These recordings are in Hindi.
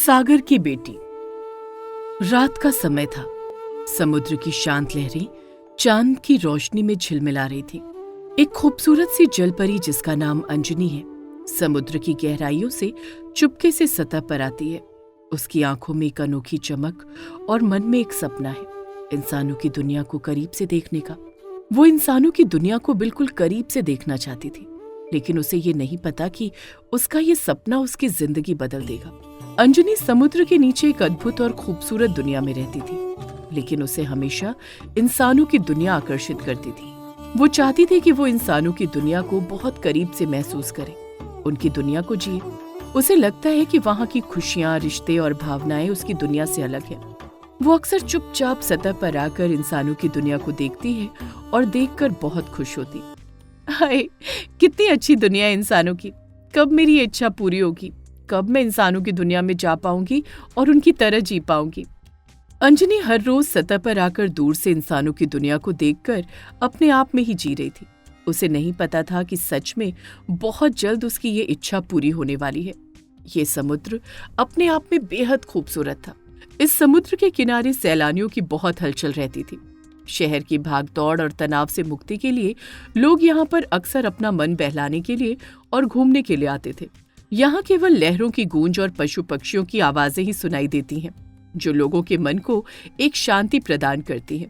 सागर की बेटी। रात का समय था। समुद्र की शांत लहरें चांद की रोशनी में झिलमिला रही थी। एक खूबसूरत सी जलपरी जिसका नाम अंजनी है, समुद्र की गहराइयों से चुपके से सतह पर आती है। उसकी आंखों में एक अनोखी चमक और मन में एक सपना है, इंसानों की दुनिया को करीब से देखने का। वो इंसानों की दुनिया को बिल्कुल करीब से देखना चाहती थी, लेकिन उसे ये नहीं पता कि उसका ये सपना उसकी जिंदगी बदल देगा। अंजनी समुद्र के नीचे एक अद्भुत और खूबसूरत दुनिया में रहती थी, लेकिन उसे हमेशा इंसानों की दुनिया आकर्षित करती थी। वो चाहती थी कि वो इंसानों की दुनिया को बहुत करीब से महसूस करे, उनकी दुनिया को जिए। उसे लगता है कि वहाँ की खुशियाँ, रिश्ते और भावनाएं उसकी दुनिया से अलग है। वो अक्सर चुपचाप सतह पर आकर इंसानों की दुनिया को देखती है और देखकर बहुत खुश होती। हाय, कितनी अच्छी दुनिया है इंसानों की। कब मेरी ये इच्छा पूरी होगी? कब मैं इंसानों की दुनिया में जा पाऊंगी और उनकी तरह जी पाऊंगी? अंजनी हर रोज सतह पर आकर दूर से इंसानों की दुनिया को देखकर अपने आप में ही जी रही थी। उसे नहीं पता था कि सच में बहुत जल्द उसकी ये इच्छा पूरी होने वाली है। ये समुद्र अपने आप में बेहद खूबसूरत था। इस समुद्र के किनारे सैलानियों की बहुत हलचल रहती थी। शहर की भागदौड़ और तनाव से मुक्ति के लिए लोग यहाँ पर अक्सर अपना मन बहलाने के लिए और घूमने के लिए आते थे। यहाँ केवल लहरों की गूंज और पशु पक्षियों की आवाजें ही सुनाई देती हैं, जो लोगों के मन को एक शांति प्रदान करती हैं।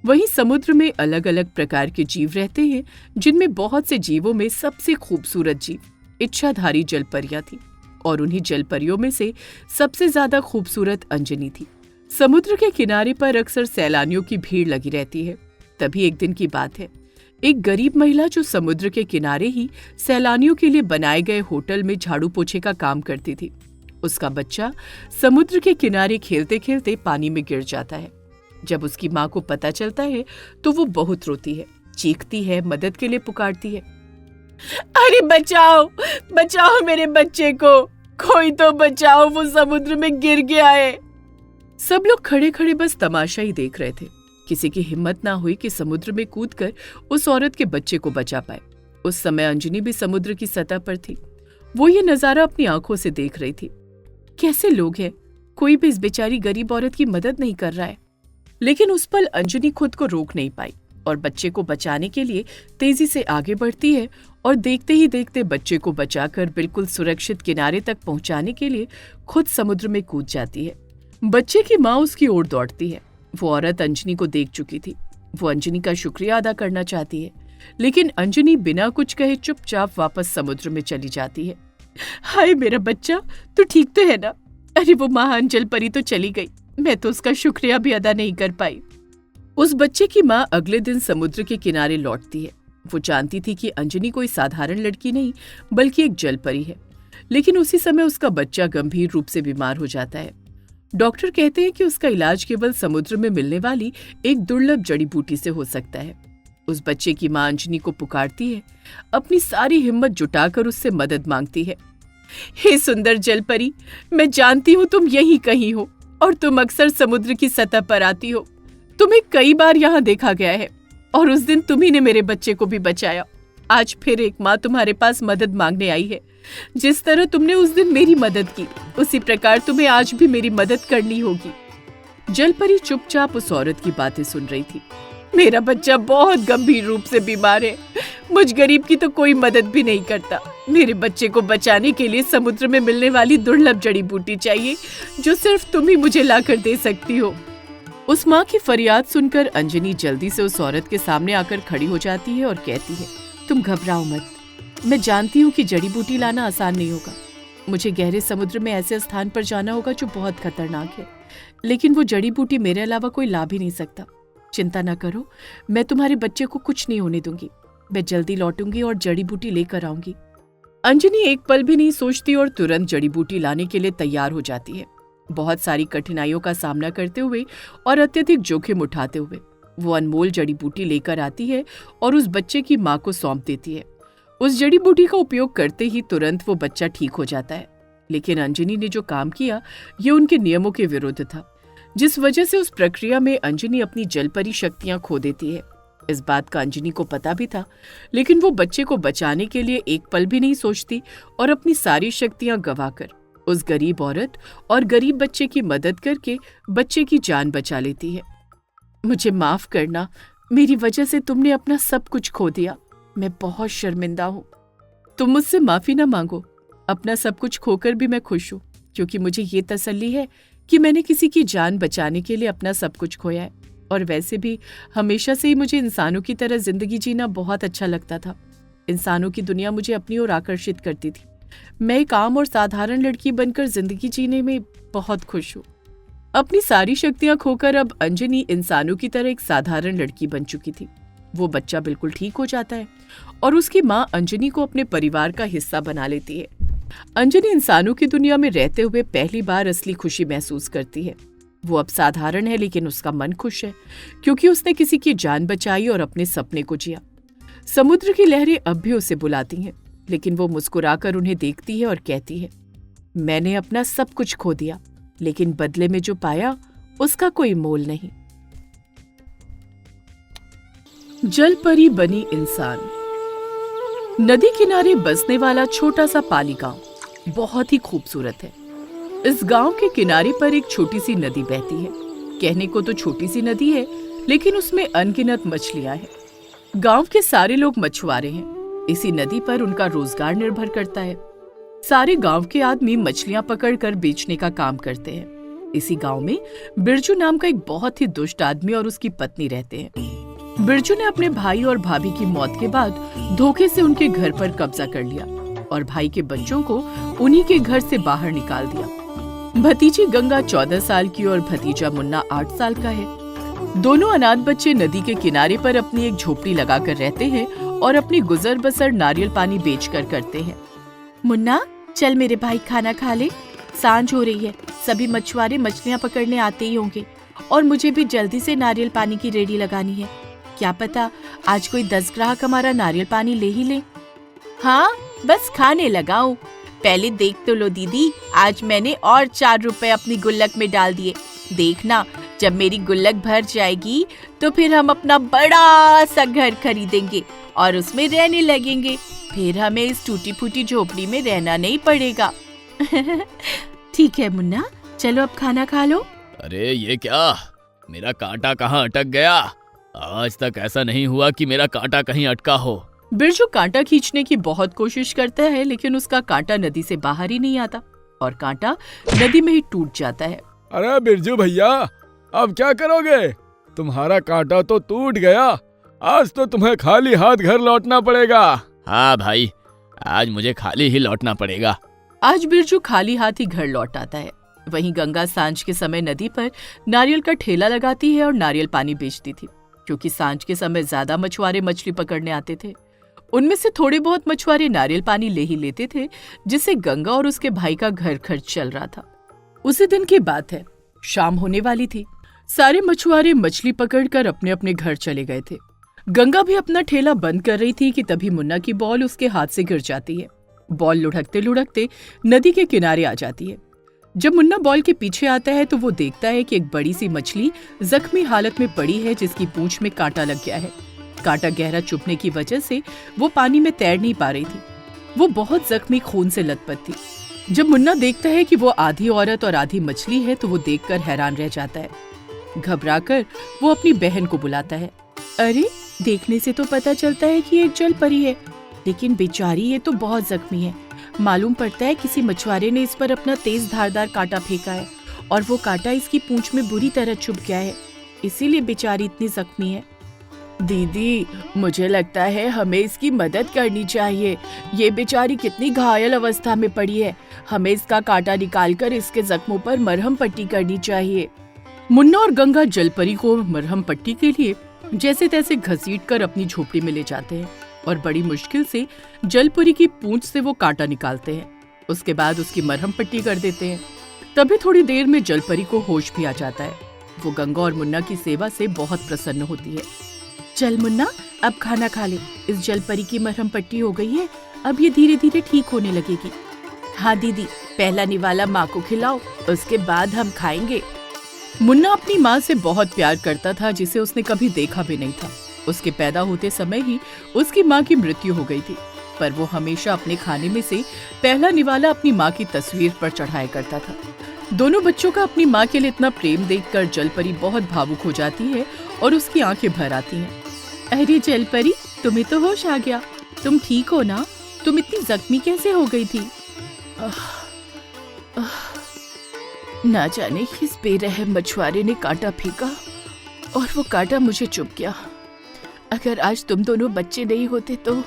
वहीं समुद्र में अलग अलग प्रकार के जीव रहते हैं, जिनमें बहुत से जीवों में सबसे खूबसूरत जीव इच्छाधारी जलपरियां थी, और उन्हीं जलपरियों में से सबसे ज्यादा खूबसूरत अंजनी थी। समुद्र के किनारे पर अक्सर सैलानियों की भीड़ लगी रहती है। तभी एक दिन की बात है, एक गरीब महिला जो समुद्र के किनारे ही सैलानियों के लिए बनाए गए होटल में झाड़ू पोछे का काम करती थी, उसका बच्चा समुद्र के किनारे खेलते खेलते पानी में गिर जाता है। जब उसकी माँ को पता चलता है तो वो बहुत रोती है, चीखती है, मदद के लिए पुकारती है। अरे बचाओ, बचाओ मेरे बच्चे को, कोई तो बचाओ, वो समुद्र में गिर गया है। सब लोग खड़े खड़े बस तमाशा ही देख रहे थे। किसी की हिम्मत ना हुई कि समुद्र में कूदकर उस औरत के बच्चे को बचा पाए। उस समय अंजनी भी समुद्र की सतह पर थी। वो ये नजारा अपनी आंखों से देख रही थी। कैसे लोग हैं, कोई भी इस बेचारी गरीब औरत की मदद नहीं कर रहा है। लेकिन उस पल अंजनी खुद को रोक नहीं पाई और बच्चे को बचाने के लिए तेजी से आगे बढ़ती है, और देखते ही देखते बच्चे को बचाकर बिल्कुल सुरक्षित किनारे तक पहुंचाने के लिए खुद समुद्र में कूद जाती है। बच्चे की माँ उसकी ओर दौड़ती है। वो औरत अंजनी को देख चुकी थी। वो अंजनी का शुक्रिया अदा करना चाहती है, लेकिन अंजनी बिना कुछ कहे चुपचाप वापस समुद्र में चली जाती है। हाय मेरा बच्चा, तू ठीक तो है ना? अरे वो महान जलपरी तो चली गई, मैं तो उसका शुक्रिया भी अदा नहीं कर पाई। उस बच्चे की माँ अगले दिन समुद्र के किनारे लौटती है। वो जानती थी कि अंजनी कोई साधारण लड़की नहीं, बल्कि एक जलपरी है। लेकिन उसी समय उसका बच्चा गंभीर रूप से बीमार हो जाता है। डॉक्टर कहते हैं कि उसका इलाज केवल समुद्र में मिलने वाली एक दुर्लभ जड़ी बूटी से हो सकता है। उस बच्चे की मां अंजनी को पुकारती है, अपनी सारी हिम्मत जुटाकर उससे मदद मांगती है। हे सुंदर जलपरी, मैं जानती हूँ तुम यहीं कहीं हो और तुम अक्सर समुद्र की सतह पर आती हो। तुम्हें कई बार यहाँ देखा गया है और उस दिन तुम्ही ने मेरे बच्चे को भी बचाया। आज फिर एक माँ तुम्हारे पास मदद मांगने आई है। जिस तरह तुमने उस दिन मेरी मदद की, उसी प्रकार तुम्हें आज भी मेरी मदद करनी होगी। जलपरी चुपचाप उस औरत की बातें सुन रही थी। मेरा बच्चा बहुत गंभीर रूप से बीमार है, मुझ गरीब की तो कोई मदद भी नहीं करता। मेरे बच्चे को बचाने के लिए समुद्र में मिलने वाली दुर्लभ जड़ी बूटी चाहिए, जो सिर्फ तुम ही मुझे लाकर दे सकती हो। उस माँ की फरियाद सुनकर अंजनी जल्दी से उस औरत के सामने आकर खड़ी हो जाती है और कहती है, तुम घबराओ मत। मैं जानती हूँ कि जड़ी बूटी लाना आसान नहीं होगा। मुझे गहरे समुद्र में ऐसे स्थान पर जाना होगा जो बहुत खतरनाक है, लेकिन वो जड़ी बूटी मेरे अलावा कोई ला भी नहीं सकता। चिंता ना करो, मैं तुम्हारे बच्चे को कुछ नहीं होने दूंगी। मैं जल्दी लौटूंगी और जड़ी बूटी लेकर आऊंगी। अंजनी एक पल भी नहीं सोचती और तुरंत जड़ी बूटी लाने के लिए तैयार हो जाती है। बहुत सारी कठिनाइयों का सामना करते हुए और अत्यधिक जोखिम उठाते हुए वो अनमोल जड़ी बूटी लेकर आती है और उस बच्चे की माँ को सौंप देती है। उस जड़ी बूटी का उपयोग करते ही तुरंत वो बच्चा ठीक हो जाता है। लेकिन अंजनी ने जो काम किया, ये उनके नियमों के विरुद्ध था, जिस वजह से उस प्रक्रिया में अंजनी अपनी जलपरी शक्तियां खो देती है। इस बात का अंजनी को पता भी था, लेकिन वो बच्चे को बचाने के लिए एक पल भी नहीं सोचती और अपनी सारी शक्तियां गंवाकर उस गरीब औरत और गरीब बच्चे की मदद करके बच्चे की जान बचा लेती है। मुझे माफ करना, मेरी वजह से तुमने अपना सब कुछ खो दिया। मैं बहुत शर्मिंदा हूँ। तुम मुझसे माफी ना मांगो। अपना सब कुछ खोकर भी मैं खुश हूँ, क्योंकि मुझे ये तसल्ली है कि मैंने किसी की जान बचाने के लिए अपना सब कुछ खोया है। और वैसे भी हमेशा से ही मुझे इंसानों की तरह जिंदगी जीना बहुत अच्छा लगता था। इंसानों की दुनिया मुझे अपनी ओर आकर्षित करती थी। मैं एक आम और साधारण लड़की बनकर जिंदगी जीने में बहुत खुश हूँ। अपनी सारी शक्तियां खोकर अब अंजनी इंसानों की तरह एक साधारण लड़की बन चुकी थी। वो बच्चा बिल्कुल ठीक हो जाता है और उसकी माँ अंजनी को अपने परिवार का हिस्सा बना लेती है। अंजनी इंसानों की दुनिया में रहते हुए पहली बार असली खुशी महसूस करती है। वो अब साधारण है, लेकिन उसका मन खुश है, क्योंकि उसने किसी की जान बचाई और अपने सपने को जिया। समुद्र की लहरें अब भी उसे बुलाती हैं, लेकिन वो मुस्कुराकर उन्हें देखती है और कहती है, मैंने अपना सब कुछ खो दिया, लेकिन बदले में जो पाया उसका कोई मोल नहीं। जल परी बनी इंसान। नदी किनारे बसने वाला छोटा सा पाली गांव बहुत ही खूबसूरत है। इस गांव के किनारे पर एक छोटी सी नदी बहती है। कहने को तो छोटी सी नदी है, लेकिन उसमें अनगिनत मछलियां हैं। गांव के सारे लोग मछुआरे हैं। इसी नदी पर उनका रोजगार निर्भर करता है। सारे गांव के आदमी मछलियां पकड़कर बेचने का काम करते हैं। इसी गांव में बिरजू नाम का एक बहुत ही दुष्ट आदमी और उसकी पत्नी रहते हैं। बिरजू ने अपने भाई और भाभी की मौत के बाद धोखे से उनके घर पर कब्जा कर लिया और भाई के बच्चों को उन्हीं के घर से बाहर निकाल दिया। भतीजी गंगा 14 साल की और भतीजा मुन्ना 8 साल का है। दोनों अनाथ बच्चे नदी के किनारे पर अपनी एक झोपड़ी लगाकर रहते हैं और अपनी गुजर बसर नारियल पानी बेचकर करते हैं। मुन्ना, चल मेरे भाई खाना खा ले, सांझ हो रही है। सभी मछुआरे मछलियाँ पकड़ने आते ही होंगे और मुझे भी जल्दी से नारियल पानी की रेडी लगानी है। क्या पता आज कोई 10 ग्राहक हमारा नारियल पानी ले ही ले। हाँ, बस खाने लगाऊं। पहले देख तो लो दीदी, आज मैंने और 4 रुपए अपनी गुल्लक में डाल दिए। देखना, जब मेरी गुल्लक भर जाएगी तो फिर हम अपना बड़ा सा घर खरीदेंगे और उसमें रहने लगेंगे। फिर हमें इस टूटी फूटी झोपड़ी में रहना नहीं पड़ेगा। ठीक है मुन्ना, चलो अब खाना खा लो। अरे ये क्या, मेरा कांटा कहाँ अटक गया? आज तक ऐसा नहीं हुआ कि मेरा कांटा कहीं अटका हो। बिरजू कांटा खींचने की बहुत कोशिश करता है, लेकिन उसका कांटा नदी से बाहर ही नहीं आता और कांटा नदी में ही टूट जाता है। अरे बिरजू भैया, अब क्या करोगे? तुम्हारा कांटा तो टूट गया। आज तो तुम्हें खाली हाथ घर लौटना पड़ेगा। हाँ भाई, आज मुझे खाली ही लौटना पड़ेगा। आज बिरजू खाली हाथ ही घर लौट आता है। वहीं गंगा सांझ के समय नदी पर नारियल का ठेला लगाती है और नारियल पानी बेचती थी, क्योंकि सांझ के समय ज्यादा मछुआरे मछली पकड़ने आते थे। उनमें से थोड़े बहुत मछुआरे नारियल पानी ले ही लेते थे, जिससे गंगा और उसके भाई का घर खर्च चल रहा था। उसी दिन की बात है, शाम होने वाली थी। सारे मछुआरे मछली पकड़कर अपने अपने घर चले गए थे। गंगा भी अपना ठेला बंद कर रही थी कि तभी मुन्ना की बॉल उसके हाथ से गिर जाती है। बॉल लुढ़कते लुढ़कते नदी के किनारे आ जाती है। जब मुन्ना बॉल के पीछे आता है तो वो देखता है कि एक बड़ी सी मछली जख्मी हालत में पड़ी है, जिसकी पूंछ में कांटा लग गया है। कांटा गहरा चुभने की वजह से वो पानी में तैर नहीं पा रही थी। वो बहुत जख्मी, खून से लथपथ थी। जब मुन्ना देखता है कि वो आधी औरत और आधी मछली है तो वो देखकर हैरान रह जाता है। घबराकर वो अपनी बहन को बुलाता है। अरे, देखने से तो पता चलता है कि एक जल परी है, लेकिन बेचारी ये तो बहुत जख्मी है। मालूम पड़ता है किसी मछुआरे ने इस पर अपना तेज धारदार कांटा फेंका है और वो कांटा इसकी पूंछ में बुरी तरह चुभ गया है, इसीलिए बेचारी इतनी जख्मी है। दीदी, मुझे लगता है हमें इसकी मदद करनी चाहिए। ये बेचारी कितनी घायल अवस्था में पड़ी है। हमें इसका कांटा निकालकर इसके जख्मों पर मरहम पट्टी करनी चाहिए। मुन्ना और गंगा जलपरी को मरहम पट्टी के लिए जैसे तैसे घसीटकर अपनी झोपड़ी में ले जाते हैं और बड़ी मुश्किल से जलपरी की पूंछ से वो कांटा निकालते हैं। उसके बाद उसकी मरहम पट्टी कर देते हैं। तभी थोड़ी देर में जलपरी को होश भी आ जाता है। वो गंगा और मुन्ना की सेवा से बहुत प्रसन्न होती है। चल मुन्ना, अब खाना खा ले। इस जलपरी की मरहम पट्टी हो गई है, अब ये धीरे धीरे ठीक होने लगेगी। हाँ दीदी, पहला निवाला माँ को खिलाओ, उसके बाद हम खाएंगे। मुन्ना अपनी माँ से बहुत प्यार करता था, जिसे उसने कभी देखा भी नहीं था। उसके पैदा होते समय ही उसकी माँ की मृत्यु हो गई थी। पर वो हमेशा अपने खाने में से पहला निवाला अपनी माँ की तस्वीर पर चढ़ाया करता था। दोनों बच्चों का अपनी माँ के लिए इतना प्रेम देखकर जलपरी बहुत भावुक हो जाती है और उसकी आंखें भर आती हैं। अरे जलपरी, तुम्हें तो होश आ गया। तुम ठीक हो ना? तुम इतनी जख्मी कैसे हो गई थी? ना जाने किस बेरहम मछुआरे ने कांटा फेंका और वो कांटा मुझे चुभ गया। अगर आज तुम दोनों बच्चे नहीं होते तो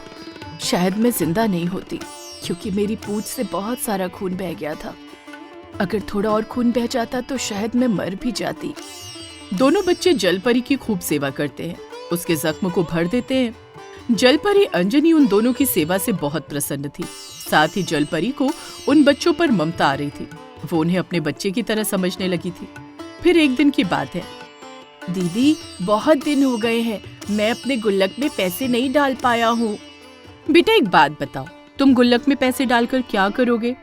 शायद मैं जिंदा नहीं होती, क्योंकि मेरी पूंछ से बहुत सारा खून बह गया था। अगर थोड़ा और खून बह जाता तो शायद मैं मर भी जाती। दोनों बच्चे जलपरी की खूब सेवा करते हैं, उसके जख्म को भर देते हैं। जलपरी अंजनी उन दोनों की सेवा से बहुत प्रसन्न थी। साथ ही जलपरी को उन बच्चों पर ममता आ रही थी। वो उन्हें अपने बच्चे की तरह समझने लगी थी। फिर एक दिन की बात है। दीदी, बहुत दिन हो गए हैं, मैं अपने गुल्लक में पैसे नहीं डाल पाया हूँ। बेटा एक बात बताओ, तुम गुल्लक में पैसे डालकर क्या करोगे?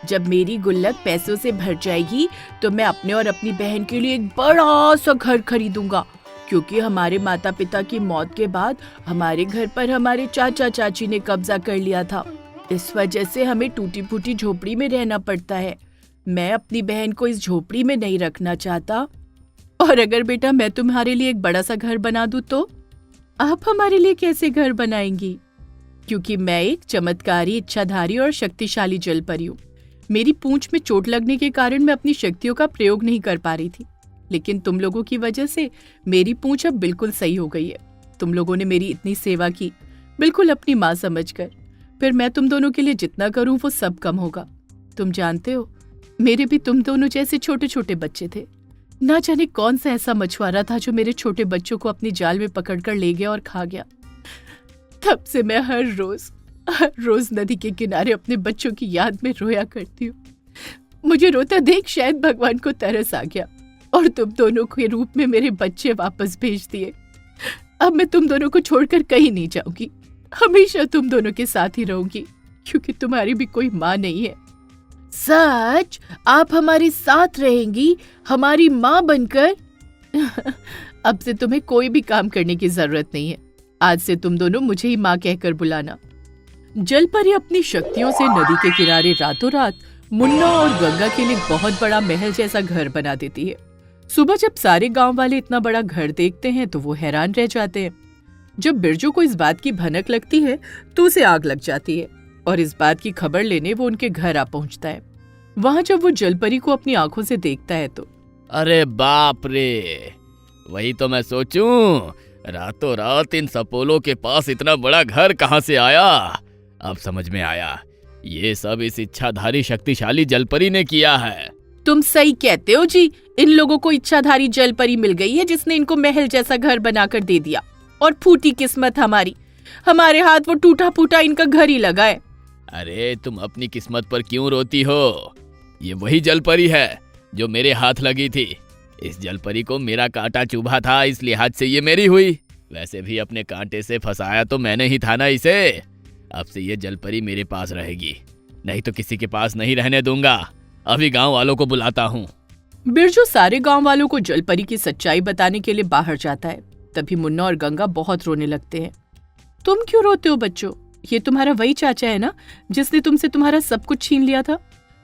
जब मेरी गुल्लक पैसों से भर जाएगी तो मैं अपने और अपनी बहन के लिए एक बड़ा सा घर खरीदूंगा, क्योंकि हमारे माता पिता की मौत के बाद हमारे घर पर हमारे चाचा चाची ने कब्जा कर लिया था। इस वजह से हमें टूटी फूटी झोपड़ी में रहना पड़ता है। मैं अपनी बहन को इस झोपड़ी में नहीं रखना चाहता। और अगर बेटा मैं तुम्हारे लिए एक बड़ा सा घर बना दूं तो? आप हमारे लिए कैसे घर बनाएंगी? क्योंकि मैं एक चमत्कारी, इच्छाधारी और शक्तिशाली जलपरी हूँ। मेरी पूंछ में चोट लगने के कारण मैं अपनी शक्तियों का प्रयोग नहीं कर पा रही थी, लेकिन तुम लोगों की वजह से मेरी पूंछ अब बिल्कुल सही हो गई है। तुम लोगों ने मेरी इतनी सेवा की, बिल्कुल अपनी माँ समझकर। फिर मैं तुम दोनों के लिए जितना करूँ वो सब कम होगा। तुम जानते हो, मेरे भी तुम दोनों जैसे छोटे छोटे बच्चे थे। ना जाने कौन सा ऐसा मछुआरा था जो मेरे छोटे बच्चों को अपनी जाल में पकड़कर ले गया और खा गया। तब से मैं हर रोज नदी के किनारे अपने बच्चों की याद में रोया करती हूँ। मुझे रोता देख शायद भगवान को तरस आ गया और तुम दोनों के रूप में मेरे बच्चे वापस भेज दिए। अब मैं तुम दोनों को छोड़कर कहीं नहीं जाऊंगी, हमेशा तुम दोनों के साथ ही रहूंगी, क्योंकि तुम्हारी भी कोई माँ नहीं है। सच? आप हमारे साथ रहेंगी, हमारी माँ बनकर? अब से तुम्हें कोई भी काम करने की जरूरत नहीं है। आज से तुम दोनों मुझे ही माँ कहकर बुलाना। जलपरी अपनी शक्तियों से नदी के किनारे रातों रात मुन्ना और गंगा के लिए बहुत बड़ा महल जैसा घर बना देती है। सुबह जब सारे गांव वाले इतना बड़ा घर देखते हैं तो वो हैरान रह जाते हैं। जब बिरजू को इस बात की भनक लगती है तो उसे आग लग जाती है और इस बात की खबर लेने वो उनके घर आ पहुंचता है। वहां जब वो जलपरी को अपनी आंखों से देखता है तो अरे बाप रे, वही तो मैं सोचूं, रातों रात इन सपोलों के पास इतना बड़ा घर कहाँ से आया। अब समझ में आया, ये सब इस इच्छाधारी शक्तिशाली जलपरी ने किया है। तुम सही कहते हो जी, इन लोगों को इच्छाधारी जलपरी मिल गई है जिसने इनको महल जैसा घर बनाकर दे दिया। और फूटी किस्मत हमारी, हमारे हाथ वो टूटा फूटा इनका घर ही लगा है। अरे तुम अपनी किस्मत पर क्यों रोती हो? ये वही जलपरी है जो मेरे हाथ लगी थी। इस जलपरी को मेरा कांटा चुभा था, इस लिहाज से ये मेरी हुई। वैसे भी अपने कांटे से फंसाया तो मैंने ही था ना इसे। अब से ये जलपरी मेरे पास रहेगी, नहीं तो किसी के पास नहीं रहने दूंगा। अभी गांव वालों को बुलाता हूँ। बिरजू सारे गांव वालों को जलपरी की सच्चाई बताने के लिए बाहर जाता है। तभी मुन्ना और गंगा बहुत रोने लगते हैं। तुम क्यों रोते हो बच्चों? ये तुम्हारा वही चाचा है ना जिसने तुमसे तुम्हारा सब कुछ छीन लिया था।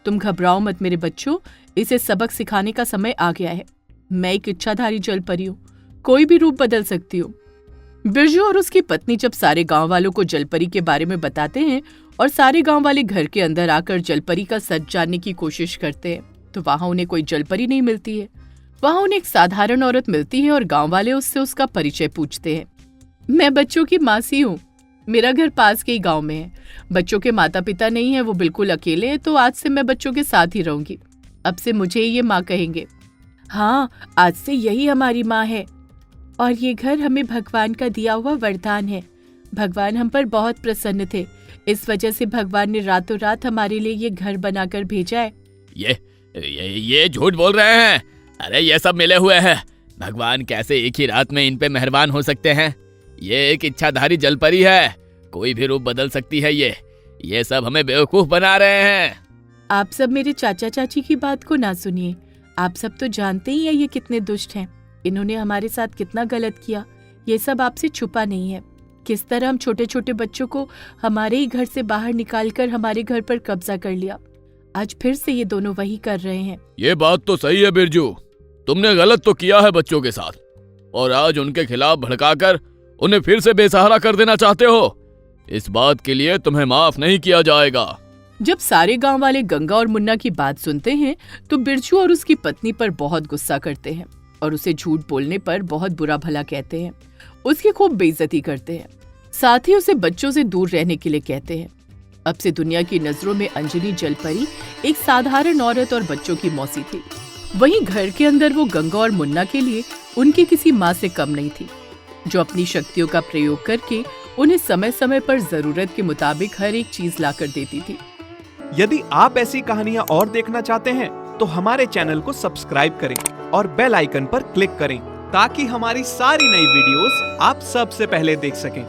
तुम घबराओ मत मेरे बच्चों, इसे सबक सिखाने का समय आ गया है। मैं एक इच्छाधारी जलपरी हूँ, कोई भी रूप बदल सकती हूँ। बिरजू और उसकी पत्नी जब सारे गांव वालों को जलपरी के बारे में बताते हैं और सारे गांव वाले घर के अंदर आकर जलपरी का सच जानने की कोशिश करते हैं तो वहां उन्हें कोई जलपरी नहीं मिलती है। वहां उन्हें एक साधारण औरत मिलती है और गांव वाले उससे उसका परिचय पूछते हैं। मैं बच्चों की मासी हूँ, मेरा घर पास के ही गांव में है। बच्चों के माता पिता नहीं है, वो बिल्कुल अकेले हैं, तो आज से मैं बच्चों के साथ ही रहूंगी। अब से मुझे ये माँ कहेंगे। हाँ, आज से यही हमारी माँ है और ये घर हमें भगवान का दिया हुआ वरदान है। भगवान हम पर बहुत प्रसन्न थे, इस वजह से भगवान ने रातों रात हमारे लिए ये घर बनाकर भेजा है। ये झूठ बोल रहे हैं। अरे ये सब मिले हुए हैं। भगवान कैसे एक ही रात में इन पे मेहरबान हो सकते हैं? ये एक इच्छाधारी जलपरी है, कोई भी रूप बदल सकती है। ये सब हमें बेवकूफ बना रहे हैं। आप सब मेरे चाचा चाची की बात को ना सुनिए। आप सब तो जानते ही हैं ये कितने दुष्ट हैं। इन्होंने हमारे साथ कितना गलत किया, ये सब आपसे छुपा नहीं है। किस तरह हम छोटे छोटे बच्चों को हमारे ही घर से बाहर निकालकर हमारे घर पर कब्जा कर लिया। आज फिर से ये दोनों वही कर रहे हैं। ये बात तो सही है बिरजू, तुमने गलत तो किया है बच्चों के साथ, और आज उनके खिलाफ भड़काकर उन्हें फिर से बेसहारा कर देना चाहते हो। इस बात के लिए तुम्हें माफ नहीं किया जाएगा। जब सारे गांव वाले गंगा और मुन्ना की बात सुनते हैं तो बिरजू और उसकी पत्नी पर बहुत गुस्सा करते हैं और उसे झूठ बोलने पर बहुत बुरा भला कहते हैं, उसकी खूब बेइज्जती करते हैं, साथ ही उसे बच्चों से दूर रहने के लिए कहते हैं। अब से दुनिया की नजरों में अंजनी जलपरी एक साधारण औरत और बच्चों की मौसी थी। वहीं घर के अंदर वो गंगा और मुन्ना के लिए उनकी किसी माँ से कम नहीं थी, जो अपनी शक्तियों का प्रयोग करके उन्हें समय समय पर जरूरत के मुताबिक हर एक चीज लाकर देती थी। यदि आप ऐसी कहानियां और देखना चाहते हैं तो हमारे चैनल को सब्सक्राइब करें और बेल आइकन पर क्लिक करें ताकि हमारी सारी नई वीडियोस आप सबसे पहले देख सकें।